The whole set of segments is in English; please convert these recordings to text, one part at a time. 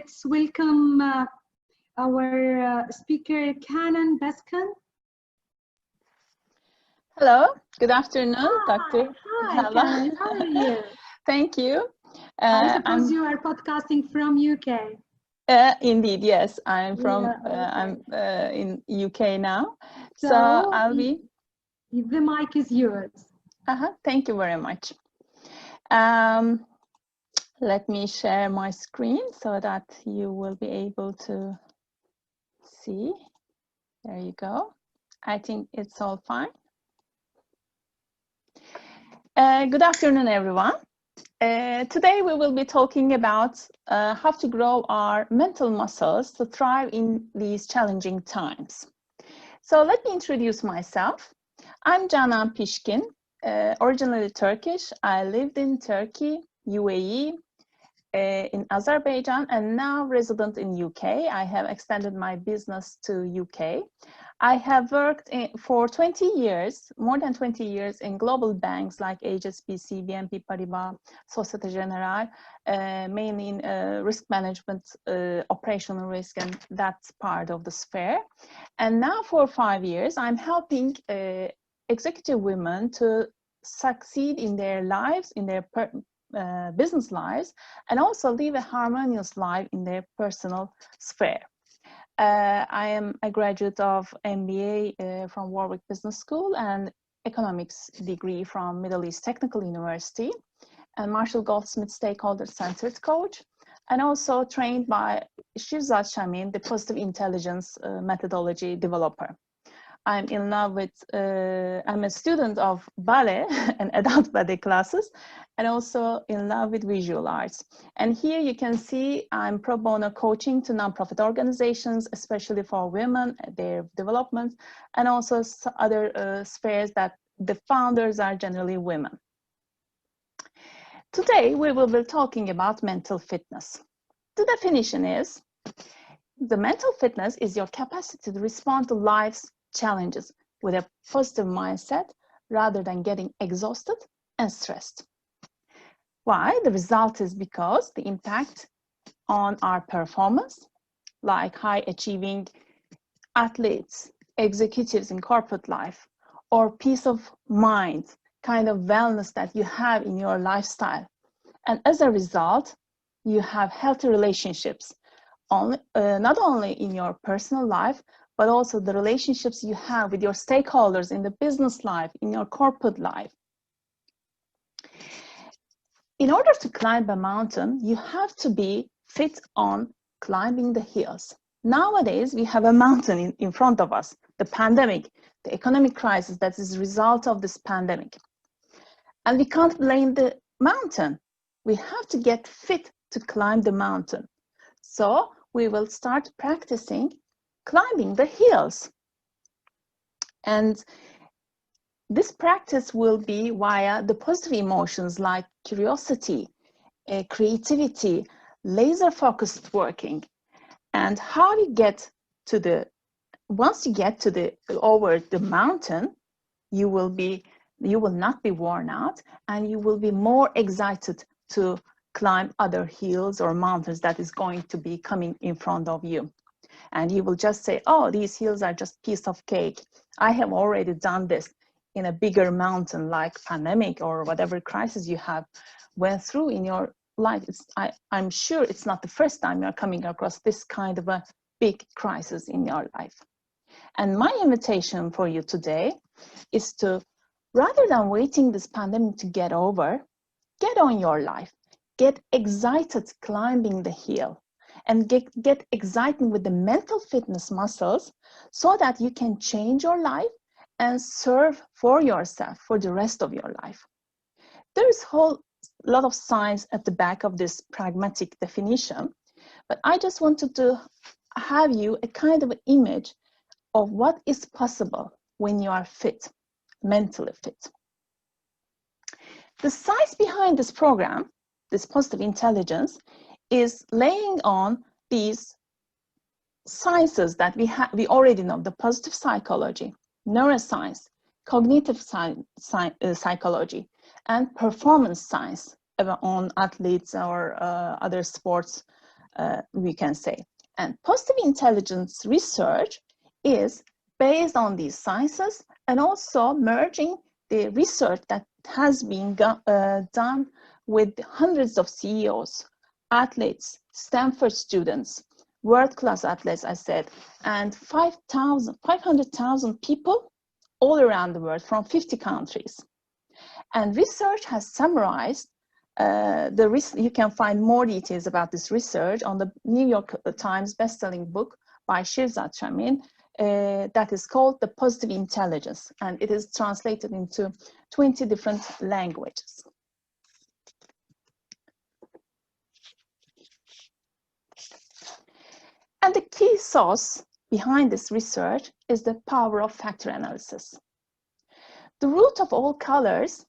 let's welcome our speaker, Canan Baskin. Hello, good afternoon, Hi, Dr. hi, Canan, how are you? Thank you. I suppose you are podcasting from UK. Indeed, yes, I'm from, I'm in UK now. So I'll be... The mic is yours. Thank you very much. Let me share my screen so that you will be able to see. There you go. I think it's all fine. Good afternoon, everyone. Today we will be talking about how to grow our mental muscles to thrive in these challenging times. So let me introduce myself. I'm Canan Pişkin, originally Turkish. I lived in Turkey, UAE, in Azerbaijan, and now resident in UK. I have extended my business to UK. I have worked for 20 years, more than 20 years, in global banks like HSBC, BNP Paribas, Societe Generale, mainly in risk management, operational risk, and that's part of the sphere. And now for 5 years, I'm helping executive women to succeed in their lives, in their business lives, and also live a harmonious life in their personal sphere. I am a graduate of MBA from Warwick Business School and economics degree from Middle East Technical University, and Marshall Goldsmith Stakeholder Centered Coach, and also trained by Shivzat Shamin, the Positive Intelligence methodology developer. I'm in love with, I'm a student of ballet and adult ballet classes, and also in love with visual arts. And here you can see I'm pro bono coaching to nonprofit organizations, especially for women, their development, and also other spheres that the founders are generally women. Today, we will be talking about mental fitness. The definition is, the mental fitness is your capacity to respond to life's challenges with a positive mindset rather than getting exhausted and stressed. Why? The result is because the impact on our performance, like high achieving athletes, executives in corporate life, or peace of mind, kind of wellness that you have in your lifestyle. And as a result, you have healthy relationships, not only in your personal life, but also the relationships you have with your stakeholders in the business life, in your corporate life. In order to climb a mountain, you have to be fit on climbing the hills. Nowadays, we have a mountain in front of us, the pandemic, the economic crisis that is a result of this pandemic. And we can't blame the mountain. We have to get fit to climb the mountain. So we will start practicing climbing the hills. And this practice will be via the positive emotions like curiosity, creativity, laser-focused working. And how you get to the, once you get to the, over the mountain, you will not be worn out, and you will be more excited to climb other hills or mountains that is going to be coming in front of you. And you will just say, oh, these hills are just piece of cake. I have already done this in a bigger mountain like pandemic or whatever crisis you have went through in your life. I'm sure it's not the first time you're coming across this kind of a big crisis in your life. And my invitation for you today is to, rather than waiting this pandemic to get over, get on your life, get excited climbing the hill, and get excited with the mental fitness muscles so that you can change your life and serve for yourself for the rest of your life. There's a whole lot of science at the back of this pragmatic definition, but I just wanted to have you a kind of image of what is possible when you are fit, mentally fit. The science behind this program, this positive intelligence, is laying on these sciences that we already know: the positive psychology, neuroscience, cognitive psychology, and performance science on athletes or other sports we can say. And positive intelligence research is based on these sciences and also merging the research that has been done with hundreds of CEOs, athletes, Stanford students, world-class athletes, I said, and 500,000 people all around the world from 50 countries. And research has summarized you can find more details about this research on the New York Times bestselling book by Shirzad Chamine that is called The Positive Intelligence, and it is translated into 20 different languages. And the key source behind this research is the power of factor analysis. The root of all colors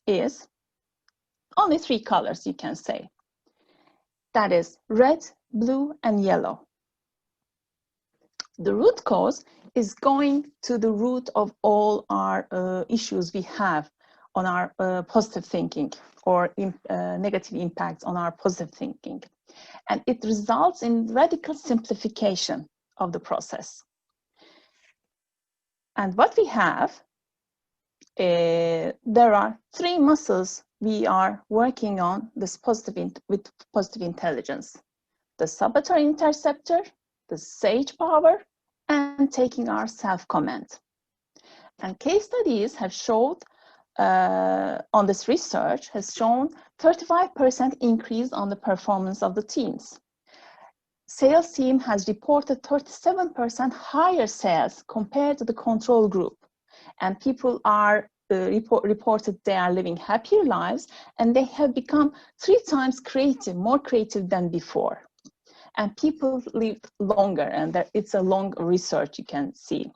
is only 3 colors, you can say. That is red, blue, and yellow. The root cause is going to the root of all our issues we have on our positive thinking or negative impacts on our positive thinking. And it results in radical simplification of the process. And what we have, there are 3 muscles we are working on this with positive intelligence: the saboteur interceptor, the sage power, and taking our self-command. And case studies have showed on this research has shown 35% increase on the performance of the teams. Sales team has reported 37% higher sales compared to the control group, and people are reported they are living happier lives, and they have become 3 times creative, more creative than before. And people live longer, and it's a long research you can see.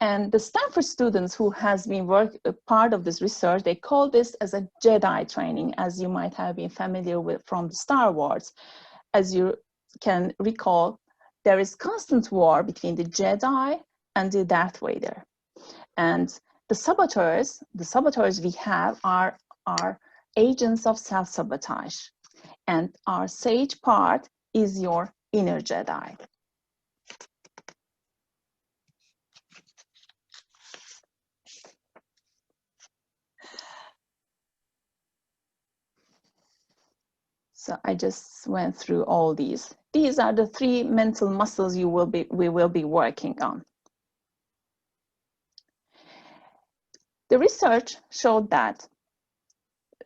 And the Stanford students who has been part of this research, they call this as a Jedi training, as you might have been familiar with from Star Wars. As you can recall, there is constant war between the Jedi and the Darth Vader. And the saboteurs we have are agents of self-sabotage. And our sage part is your inner Jedi. So I just went through all these. These are the 3 mental muscles we will be working on. The research showed that,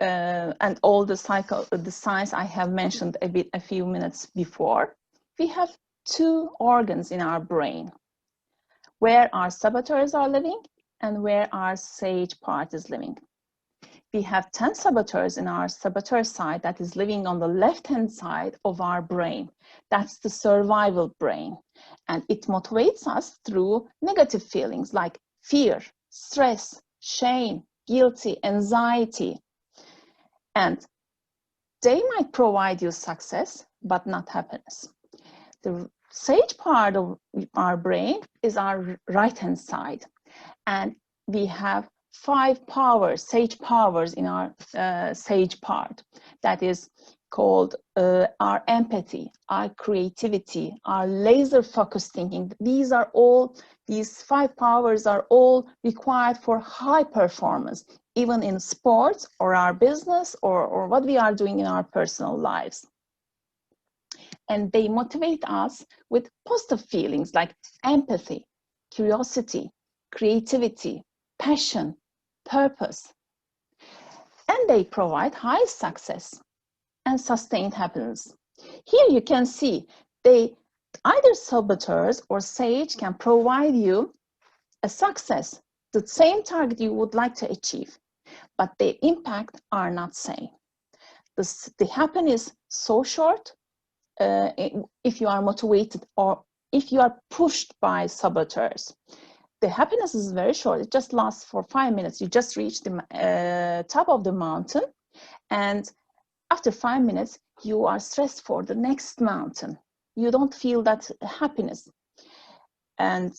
and all the science I have mentioned a few minutes before, we have 2 organs in our brain, where our saboteurs are living and where our sage part is living. We have 10 saboteurs in our saboteur side that is living on the left-hand side of our brain. That's the survival brain. And it motivates us through negative feelings like fear, stress, shame, guilty, anxiety. And they might provide you success, but not happiness. The sage part of our brain is our right-hand side. And we have 5 powers, sage powers in our sage part. That is called our empathy, our creativity, our laser focused thinking. These 5 powers are all required for high performance, even in sports or our business or what we are doing in our personal lives. And they motivate us with positive feelings like empathy, curiosity, creativity, passion, purpose. And they provide high success and sustained happiness. Here you can see either saboteurs or sage can provide you a success, the same target you would like to achieve, but the impact are not same. The happiness so short if you are motivated or if you are pushed by saboteurs. The happiness is very short. It just lasts for 5 minutes. You just reach the top of the mountain, and after 5 minutes, you are stressed for the next mountain. You don't feel that happiness. And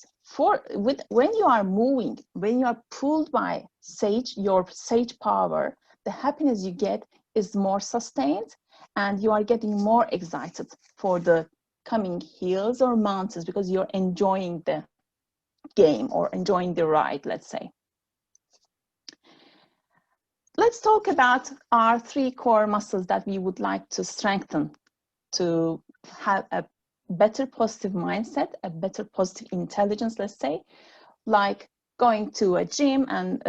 when you are moving, when you are pulled by your sage power, the happiness you get is more sustained and you are getting more excited for the coming hills or mountains because you're enjoying the game or enjoying the ride, let's say. Let's talk about our 3 core muscles that we would like to strengthen to have a better positive mindset, a better positive intelligence, let's say, like going to a gym and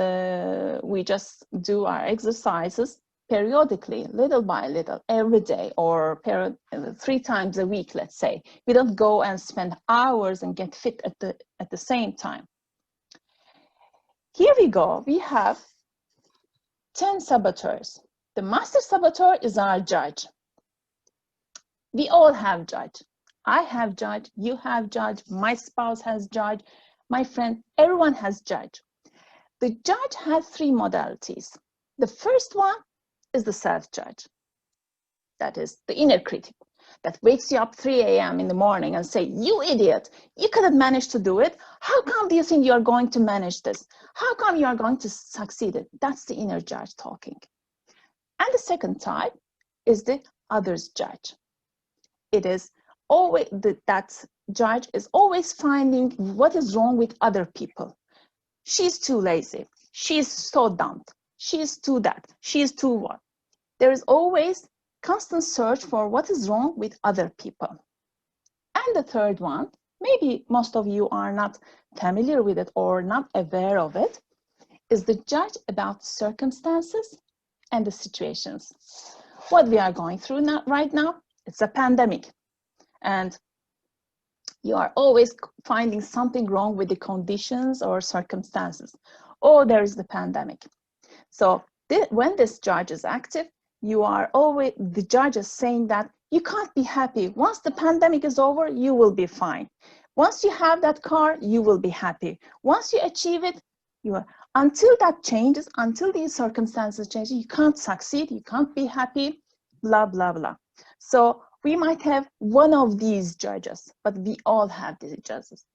we just do our exercises periodically, little by little, every day, or 3 times a week, let's say. We don't go and spend hours and get fit at the same time. Here we go. We have 10 saboteurs. The master saboteur is our judge. We all have judge. I have judge, you have judge, my spouse has judge, my friend, everyone has judge. The judge has 3 modalities. The first one is the self-judge. That is the inner critic that wakes you up 3 a.m. in the morning and say, you idiot, you couldn't manage to do it. How come do you think you are going to manage this? How come you are going to succeed it? That's the inner judge talking. And the second type is the others judge. It is always that judge is always finding what is wrong with other people. She's too lazy. She's so dumb. She's too that. She's too what. There is always constant search for what is wrong with other people. And the third one, maybe most of you are not familiar with it or not aware of it, is the judge about circumstances and the situations. What we are going through right now, it's a pandemic. And you are always finding something wrong with the conditions or circumstances. Oh, there is the pandemic. So when this judge is active, you are always, the judge is saying that you can't be happy. Once the pandemic is over, you will be fine. Once you have that car, you will be happy. Once you achieve it, until that changes, until these circumstances change, you can't succeed, you can't be happy, blah, blah, blah. So we might have one of these judges, but we all have these judges.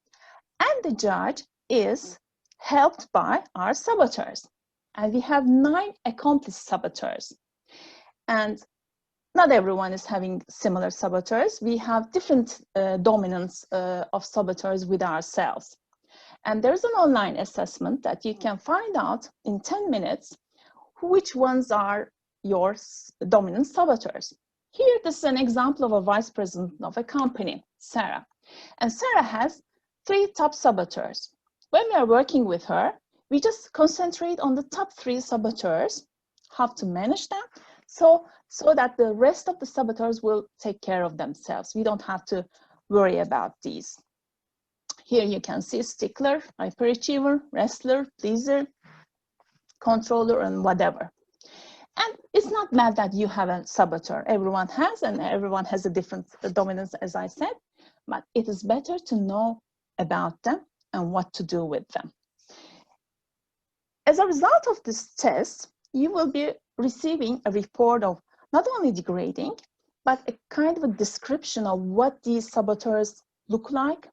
And the judge is helped by our saboteurs. And we have 9 accomplice saboteurs. And not everyone is having similar saboteurs. We have different dominance of saboteurs with ourselves. And there's an online assessment that you can find out in 10 minutes which ones are your dominant saboteurs. Here, this is an example of a vice president of a company, Sarah. And Sarah has 3 top saboteurs. When we are working with her, we just concentrate on the top 3 saboteurs, how to manage them, so that the rest of the saboteurs will take care of themselves. We don't have to worry about these. Here you can see stickler, hyperachiever, wrestler, pleaser, controller, and whatever. And it's not bad that you have a saboteur. Everyone has, and everyone has a different dominance, as I said, but it is better to know about them and what to do with them. As a result of this test, you will be receiving a report of not only the grading, but a kind of a description of what these saboteurs look like,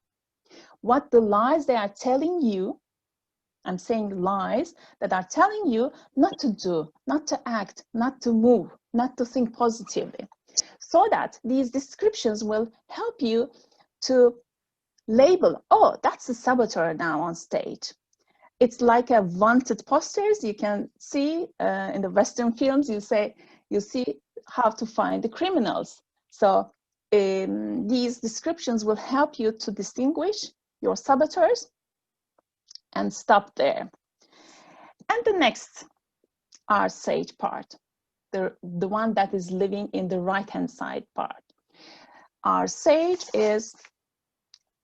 what the lies they are telling you. I'm saying lies that are telling you not to do, not to act, not to move, not to think positively. So that these descriptions will help you to label, oh, that's the saboteur now on stage. It's like a wanted posters. You can see in the Western films, you see how to find the criminals. So these descriptions will help you to distinguish your saboteurs and stop there. And the next, our sage part, the one that is living in the right-hand side part. Our sage is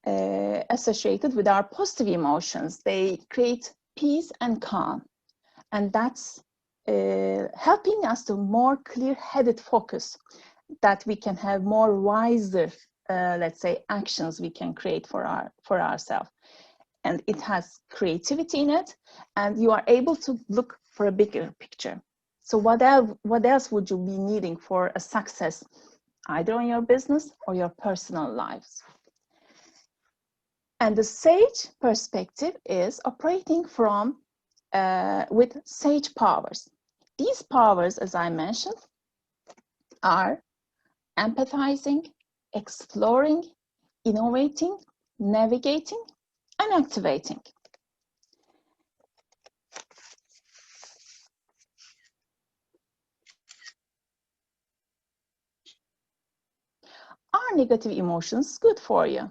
associated with our positive emotions. They create peace and calm. And that's helping us to more clear-headed focus, that we can have more wiser, let's say, actions we can create for ourselves. And it has creativity in it, and you are able to look for a bigger picture. So what else would you be needing for a success, either in your business or your personal lives? And the sage perspective is operating from with sage powers. These powers, as I mentioned, are empathizing, exploring, innovating, navigating, and activating. Are negative emotions good for you?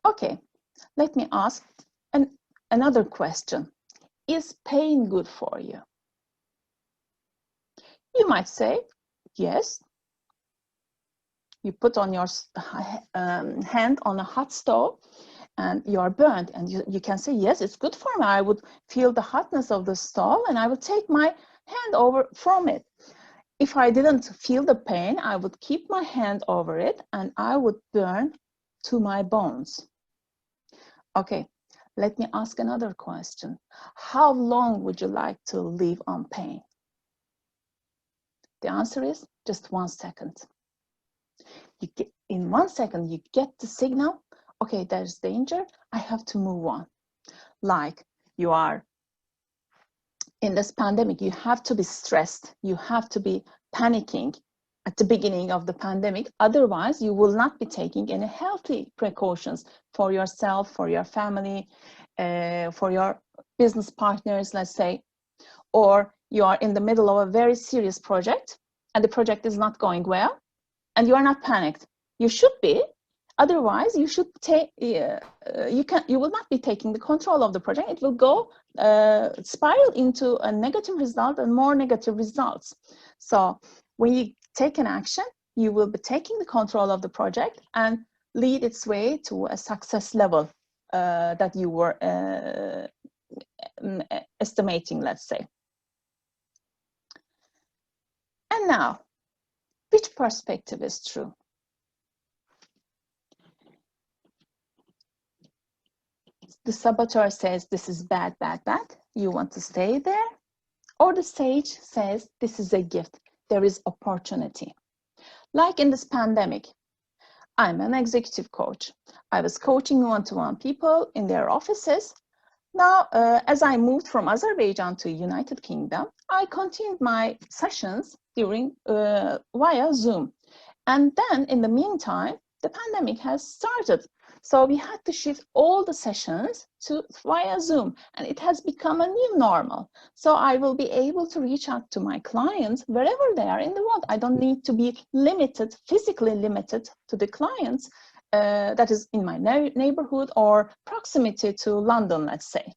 Okay, let me ask another question. Is pain good for you? You might say, yes. You put on your hand on a hot stove and you are burned, and you can say, yes, it's good for me. I would feel the hotness of the stove and I would take my hand over from it. If I didn't feel the pain, I would keep my hand over it and I would burn to my bones. Okay, let me ask another question. How long would you like to live on pain? The answer is just 1 second. In 1 second, you get the signal, okay, there's danger, I have to move on. Like you are in this pandemic, you have to be stressed, you have to be panicking at the beginning of the pandemic. Otherwise, you will not be taking any healthy precautions for yourself, for your family, for your business partners, let's say. Or you are in the middle of a very serious project and the project is not going well and you are not panicked. You should be. Otherwise, you should take. You will not be taking the control of the project. It will go spiral into a negative result and more negative results. So when you take an action, you will be taking the control of the project and lead its way to a success level that you were estimating, let's say. And now, which perspective is true? The saboteur says, this is bad, bad, bad. You want to stay there. Or the sage says, this is a gift. There is opportunity. Like in this pandemic, I'm an executive coach. I was coaching one-to-one people in their offices. Now, as I moved from Azerbaijan to United Kingdom, I continued my sessions via Zoom. And then in the meantime, the pandemic has started. So we had to shift all the sessions to via Zoom, and it has become a new normal. So I will be able to reach out to my clients wherever they are in the world. I don't need to be limited, physically limited to the clients that is in my neighborhood or proximity to London, let's say.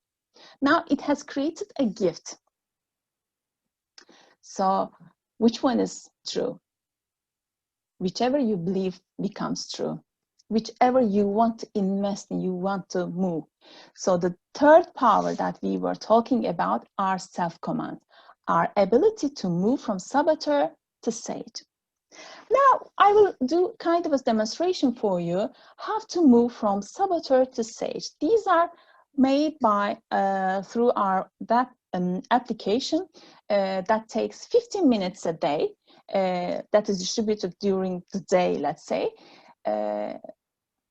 Now it has created a gift. So which one is true? Whichever you believe becomes true. Whichever you want to invest in, you want to move. So the third power that we were talking about are self-command, our ability to move from saboteur to sage. Now I will do kind of a demonstration for you how to move from saboteur to sage. These are made by through our application that takes 15 minutes a day, that is distributed during the day, let's say,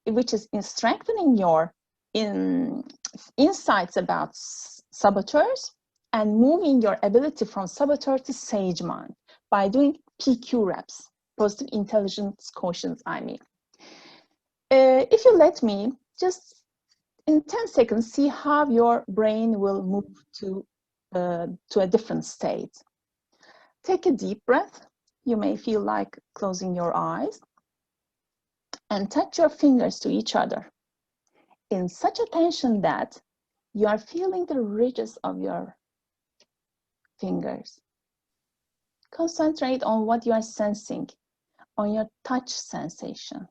which is in strengthening your insights about saboteurs and moving your ability from saboteur to sage mind by doing PQ reps, positive intelligence quotients, I mean. If you let me, just in 10 seconds, see how your brain will move to a different state. Take a deep breath. You may feel like closing your eyes and touch your fingers to each other in such a tension that you are feeling the ridges of your fingers. Concentrate on what you are sensing, on your touch sensation.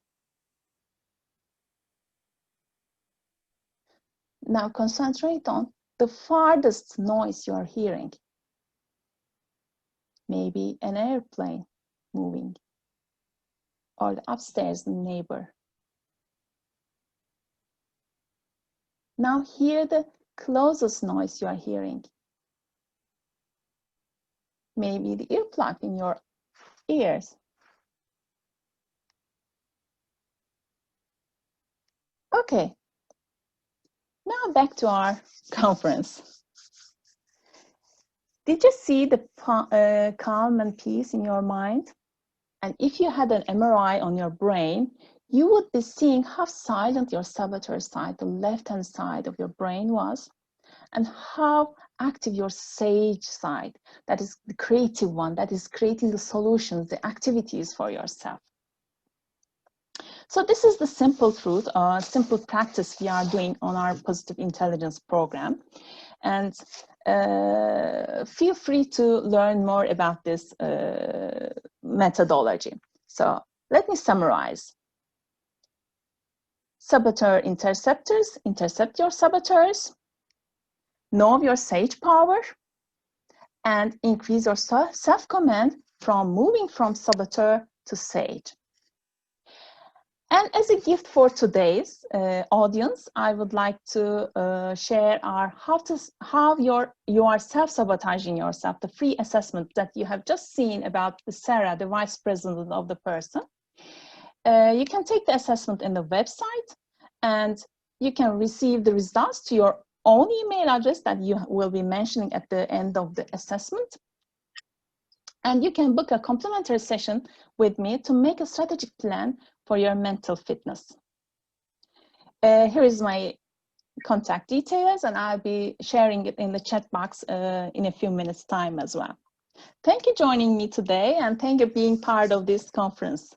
Now concentrate on the farthest noise you are hearing. Maybe an airplane moving or the upstairs neighbor. Now hear the closest noise you are hearing. Maybe the earplug in your ears. Okay, now back to our conference. Did you see the calm and peace in your mind? And if you had an MRI on your brain, you would be seeing how silent your saboteur side, the left-hand side of your brain was, and how active your sage side, that is the creative one, that is creating the solutions, the activities for yourself. So this is the simple truth, simple practice we are doing on our positive intelligence program. And feel free to learn more about this methodology. So let me summarize. Saboteur interceptors, intercept your saboteurs, know your sage power, and increase your self-command from moving from saboteur to sage. And as a gift for today's audience, I would like to share our how you are self-sabotaging yourself, the free assessment that you have just seen about Sarah, the vice president of the person. You can take the assessment in the website, and you can receive the results to your own email address that you will be mentioning at the end of the assessment. And you can book a complimentary session with me to make a strategic plan for your mental fitness. Here is my contact details, and I'll be sharing it in the chat box in a few minutes' time as well. Thank you for joining me today, and thank you for being part of this conference.